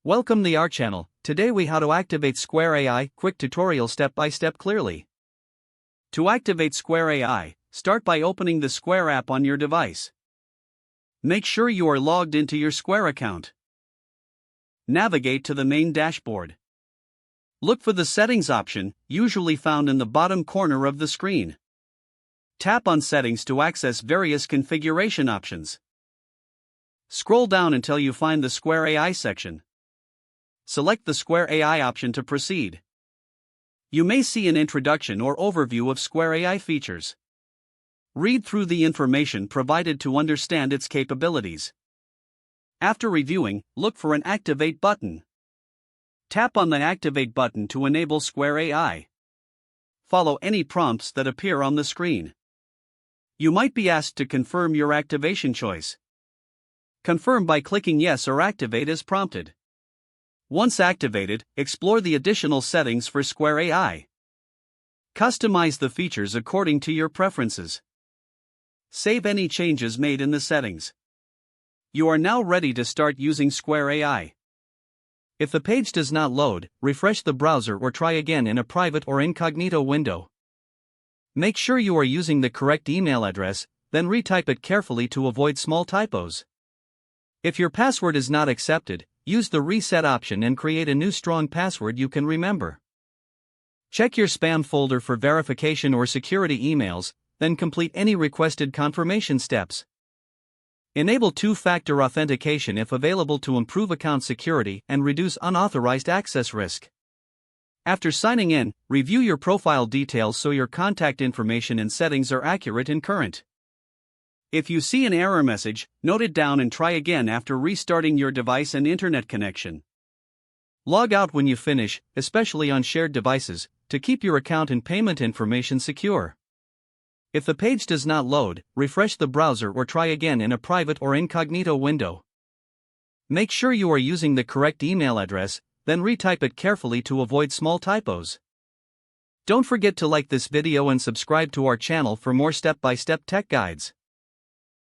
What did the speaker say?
Welcome to our channel. Today we how to activate Square AI, quick tutorial step by step clearly. To activate Square AI, start by opening the Square app on your device. Make sure you are logged into your Square account. Navigate to the main dashboard. Look for the settings option, usually found in the bottom corner of the screen. Tap on settings to access various configuration options. Scroll down until you find the Square AI section. Select the Square AI option to proceed. You may see an introduction or overview of Square AI features. Read through the information provided to understand its capabilities. After reviewing, look for an Activate button. Tap on the Activate button to enable Square AI. Follow any prompts that appear on the screen. You might be asked to confirm your activation choice. Confirm by clicking Yes or Activate as prompted. Once activated, explore the additional settings for Square AI. Customize the features according to your preferences. Save any changes made in the settings. You are now ready to start using Square AI. If the page does not load, refresh the browser or try again in a private or incognito window. Make sure you are using the correct email address, then retype it carefully to avoid small typos. If your password is not accepted, use the reset option and create a new strong password you can remember. Check your spam folder for verification or security emails, then complete any requested confirmation steps. Enable two-factor authentication if available to improve account security and reduce unauthorized access risk. After signing in, review your profile details so your contact information and settings are accurate and current. If you see an error message, note it down and try again after restarting your device and internet connection. Log out when you finish, especially on shared devices, to keep your account and payment information secure. If the page does not load, refresh the browser or try again in a private or incognito window. Make sure you are using the correct email address, then retype it carefully to avoid small typos. Don't forget to like this video and subscribe to our channel for more step-by-step tech guides.